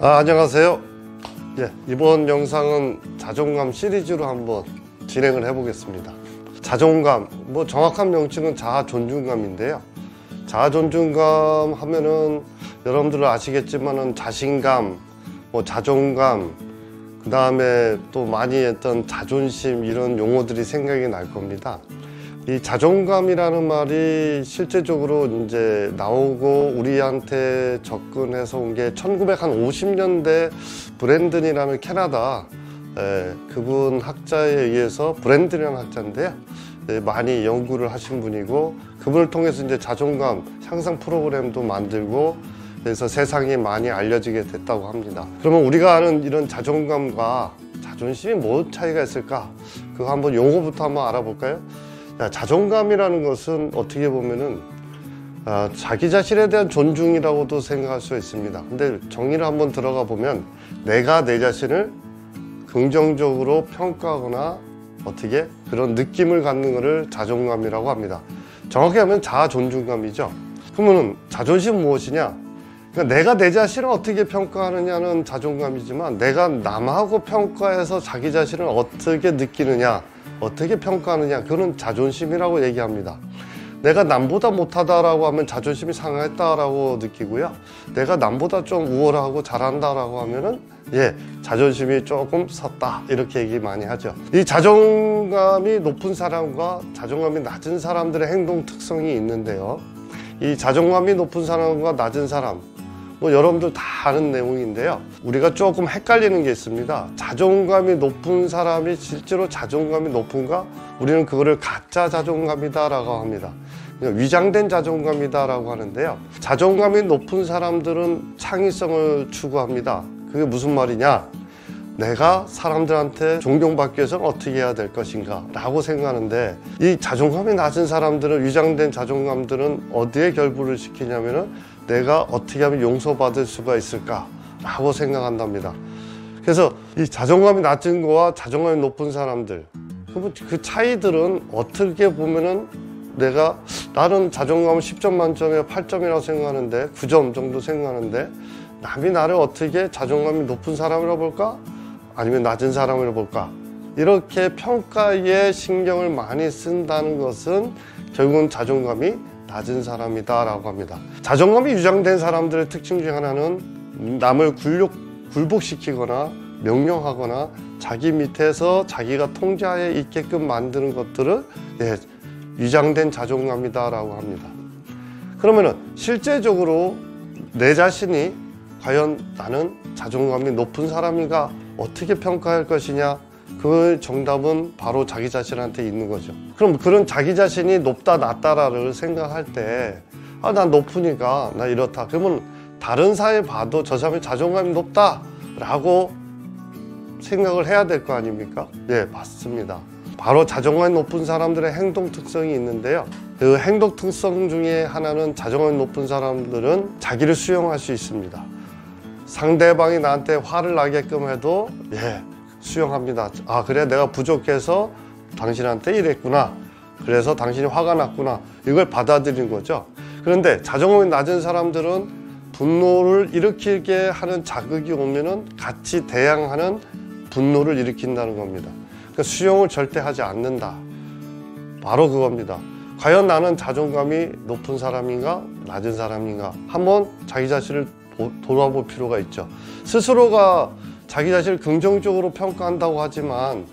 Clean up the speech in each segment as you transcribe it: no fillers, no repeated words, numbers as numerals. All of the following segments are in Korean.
안녕하세요. 이번 영상은 자존감 시리즈로 한번 진행을 해 보겠습니다. 자존감, 정확한 명칭은 자아 존중감인데요. 자아 존중감 하면은 여러분들은 아시겠지만은 자신감, 자존감, 그 다음에 또 많이 했던 자존심, 이런 용어들이 생각이 날 겁니다. 이 자존감이라는 말이 실제적으로 이제 나오고 우리한테 접근해서 온 게 1950년대 브랜든이라는 캐나다 그분 학자에 의해서, 브랜든이라는 학자인데요, 많이 연구를 하신 분이고, 그분을 통해서 이제 자존감 향상 프로그램도 만들고 그래서 세상에 많이 알려지게 됐다고 합니다. 그러면 우리가 아는 이런 자존감과 자존심이 뭐 차이가 있을까? 그거 한번 용어부터 한번 알아볼까요? 자존감이라는 것은 어떻게 보면은 자기 자신에 대한 존중이라고도 생각할 수 있습니다. 근데 정의를 한번 들어가 보면 내가 내 자신을 긍정적으로 평가하거나 어떻게 그런 느낌을 갖는 것을 자존감이라고 합니다. 정확히 하면 자아 존중감이죠. 그러면 자존심은 무엇이냐? 그러니까 내가 내 자신을 어떻게 평가하느냐는 자존감이지만, 내가 남하고 평가해서 자기 자신을 어떻게 느끼느냐, 어떻게 평가하느냐, 그건 자존심이라고 얘기합니다. 내가 남보다 못하다라고 하면 자존심이 상했다라고 느끼고요, 내가 남보다 좀 우월하고 잘한다라고 하면은 자존심이 조금 섰다, 이렇게 얘기 많이 하죠. 이 자존감이 높은 사람과 자존감이 낮은 사람들의 행동 특성이 있는데요, 이 자존감이 높은 사람과 낮은 사람, 여러분들 다 아는 내용인데요, 우리가 조금 헷갈리는 게 있습니다. 자존감이 높은 사람이 실제로 자존감이 높은가? 우리는 그거를 가짜 자존감이다 라고 합니다. 위장된 자존감이다 라고 하는데요, 자존감이 높은 사람들은 창의성을 추구합니다. 그게 무슨 말이냐? 내가 사람들한테 존경받기 위해서는 어떻게 해야 될 것인가 라고 생각하는데, 이 자존감이 낮은 사람들은, 위장된 자존감들은 어디에 결부를 시키냐면은 내가 어떻게 하면 용서받을 수가 있을까 라고 생각한답니다. 그래서 이 자존감이 낮은 거와 자존감이 높은 사람들, 그 차이들은 어떻게 보면은 나는 자존감을 10점 만점에 8점이라고 생각하는데, 9점 정도 생각하는데, 남이 나를 어떻게 자존감이 높은 사람이라고 볼까? 아니면 낮은 사람이라고 볼까? 이렇게 평가에 신경을 많이 쓴다는 것은 결국은 자존감이 낮은 사람이다 라고 합니다. 자존감이 유장된 사람들의 특징 중 하나는 남을 굴복시키거나 명령하거나 자기 밑에서 자기가 통제하에 있게끔 만드는 것들을 위장된 자존감이다 라고 합니다. 그러면은 실제적으로 내 자신이 과연 나는 자존감이 높은 사람인가, 어떻게 평가할 것이냐, 그 정답은 바로 자기 자신한테 있는 거죠. 그럼 그런 자기 자신이 높다 낮다를 생각할 때, 난 높으니까 나 이렇다, 그러면 다른 사람이 봐도 저 사람이 자존감이 높다 라고 생각을 해야 될 거 아닙니까? 맞습니다. 바로 자존감이 높은 사람들의 행동 특성이 있는데요, 그 행동 특성 중에 하나는, 자존감이 높은 사람들은 자기를 수용할 수 있습니다. 상대방이 나한테 화를 나게끔 해도 수용합니다. 그래, 내가 부족해서 당신한테 이랬구나, 그래서 당신이 화가 났구나, 이걸 받아들이는 거죠. 그런데 자존감이 낮은 사람들은 분노를 일으키게 하는 자극이 오면은 같이 대항하는 분노를 일으킨다는 겁니다. 그러니까 수용을 절대 하지 않는다, 바로 그겁니다. 과연 나는 자존감이 높은 사람인가 낮은 사람인가, 한번 자기 자신을 돌아볼 필요가 있죠. 스스로가 자기 자신을 긍정적으로 평가한다고 하지만,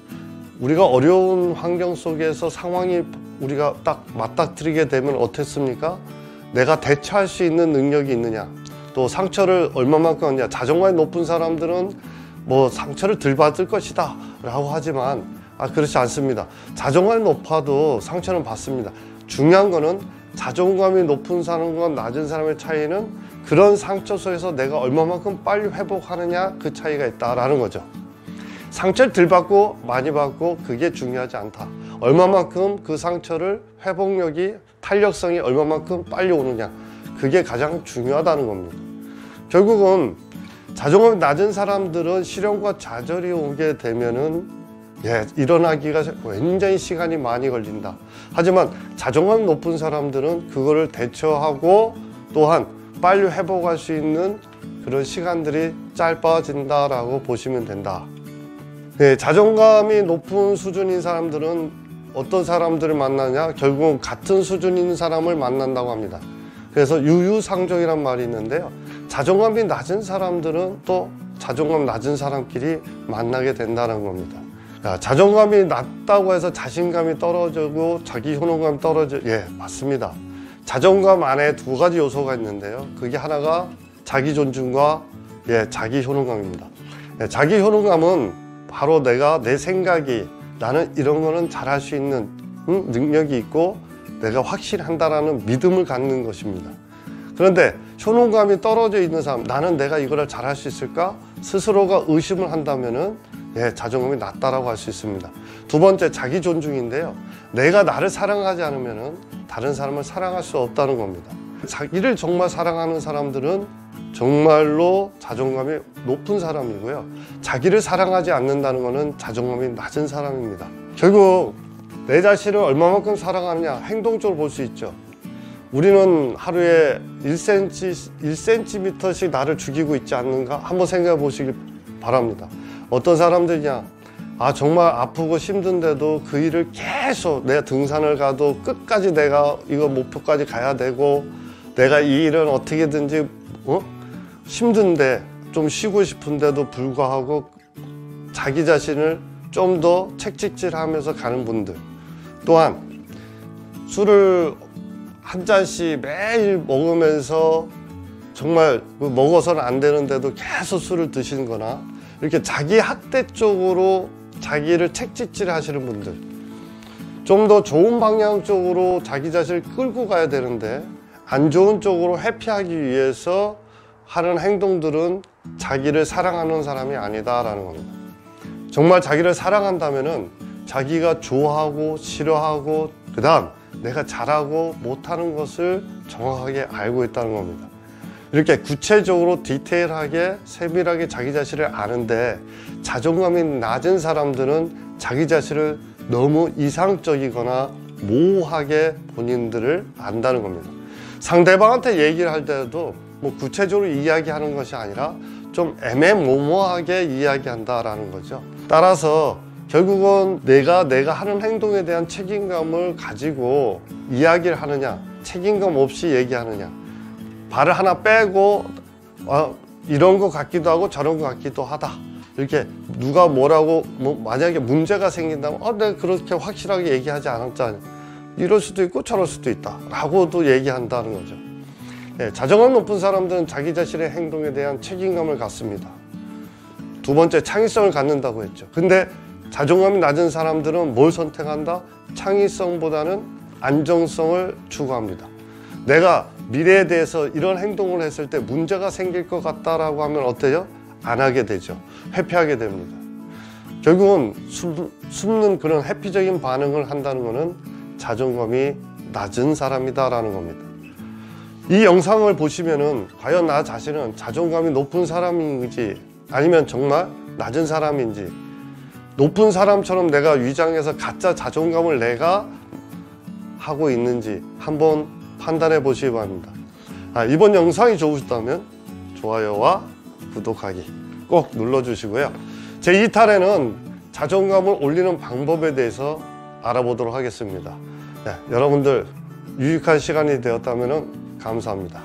우리가 어려운 환경 속에서 상황이 우리가 딱 맞닥뜨리게 되면 어떻습니까? 내가 대처할 수 있는 능력이 있느냐, 또 상처를 얼마만큼 하느냐. 자존감이 높은 사람들은 상처를 덜 받을 것이다 라고 하지만 그렇지 않습니다. 자존감이 높아도 상처는 받습니다. 중요한 거는 자존감이 높은 사람과 낮은 사람의 차이는 그런 상처 속에서 내가 얼마만큼 빨리 회복하느냐, 그 차이가 있다라는 거죠. 상처를 덜 받고 많이 받고 그게 중요하지 않다. 얼마만큼 그 상처를 회복력이, 탄력성이 얼마만큼 빨리 오느냐, 그게 가장 중요하다는 겁니다. 결국은 자존감이 낮은 사람들은 시련과 좌절이 오게 되면은 일어나기가 굉장히 시간이 많이 걸린다. 하지만 자존감이 높은 사람들은 그거를 대처하고 또한 빨리 회복할 수 있는 그런 시간들이 짧아진다라고 보시면 된다. 네, 자존감이 높은 수준인 사람들은 어떤 사람들을 만나냐? 결국 같은 수준인 사람을 만난다고 합니다. 그래서 유유상종이란 말이 있는데요. 자존감이 낮은 사람들은 또 자존감 낮은 사람끼리 만나게 된다는 겁니다. 자존감이 낮다고 해서 자신감이 떨어지고 자기 효능감이 예, 맞습니다. 자존감 안에 두 가지 요소가 있는데요. 그게 하나가 자기 존중과 자기 효능감입니다. 자기 효능감은 바로 내가 내 생각이 나는 이런 거는 잘할 수 있는 능력이 있고 내가 확실한다라는 믿음을 갖는 것입니다. 그런데 효능감이 떨어져 있는 사람, 나는 내가 이거를 잘할 수 있을까? 스스로가 의심을 한다면은 자존감이 낮다라고 할 수 있습니다. 두 번째, 자기 존중인데요. 내가 나를 사랑하지 않으면은 다른 사람을 사랑할 수 없다는 겁니다. 자기를 정말 사랑하는 사람들은 정말로 자존감이 높은 사람이고요. 자기를 사랑하지 않는다는 것은 자존감이 낮은 사람입니다. 결국 내 자신을 얼마만큼 사랑하느냐 행동적으로 볼 수 있죠. 우리는 하루에 1cm씩 나를 죽이고 있지 않는가 한번 생각해 보시길 바랍니다. 어떤 사람들이냐, 정말 아프고 힘든데도 그 일을 계속 내가 등산을 가도 끝까지 내가 이거 목표까지 가야 되고 내가 이 일은 어떻게든지 힘든데 좀 쉬고 싶은데도 불구하고 자기 자신을 좀 더 책찍질하면서 가는 분들, 또한 술을 한 잔씩 매일 먹으면서 정말 먹어서는 안 되는데도 계속 술을 드시는 거나 이렇게 자기 학대 쪽으로 자기를 책찍질 하시는 분들, 좀 더 좋은 방향 쪽으로 자기 자신을 끌고 가야 되는데 안 좋은 쪽으로 회피하기 위해서 하는 행동들은 자기를 사랑하는 사람이 아니다라는 겁니다. 정말 자기를 사랑한다면은 자기가 좋아하고 싫어하고 그 다음 내가 잘하고 못하는 것을 정확하게 알고 있다는 겁니다. 이렇게 구체적으로 디테일하게 세밀하게 자기 자신을 아는데 자존감이 낮은 사람들은 자기 자신을 너무 이상적이거나 모호하게 본인들을 안다는 겁니다. 상대방한테 얘기를 할 때도 구체적으로 이야기하는 것이 아니라 좀 애매모호하게 이야기한다라는 거죠. 따라서 결국은 내가 하는 행동에 대한 책임감을 가지고 이야기를 하느냐, 책임감 없이 얘기하느냐, 발을 하나 빼고 이런 것 같기도 하고 저런 것 같기도 하다, 이렇게 누가 뭐라고 만약에 문제가 생긴다면 내가 그렇게 확실하게 얘기하지 않았잖아, 이럴 수도 있고 저럴 수도 있다 라고도 얘기한다는 거죠. 자존감 높은 사람들은 자기 자신의 행동에 대한 책임감을 갖습니다. 두 번째, 창의성을 갖는다고 했죠. 근데 자존감이 낮은 사람들은 뭘 선택한다? 창의성보다는 안정성을 추구합니다. 내가 미래에 대해서 이런 행동을 했을 때 문제가 생길 것 같다라고 하면 어때요? 안 하게 되죠. 회피하게 됩니다. 결국은 숨는 그런 회피적인 반응을 한다는 것은 자존감이 낮은 사람이다라는 겁니다. 이 영상을 보시면은 과연 나 자신은 자존감이 높은 사람인지 아니면 정말 낮은 사람인지, 높은 사람처럼 내가 위장해서 가짜 자존감을 내가 하고 있는지 한번 판단해 보시기 바랍니다. 이번 영상이 좋으셨다면 좋아요와 구독하기 꼭 눌러주시고요. 제 2탄에는 자존감을 올리는 방법에 대해서 알아보도록 하겠습니다. 여러분들 유익한 시간이 되었다면 감사합니다.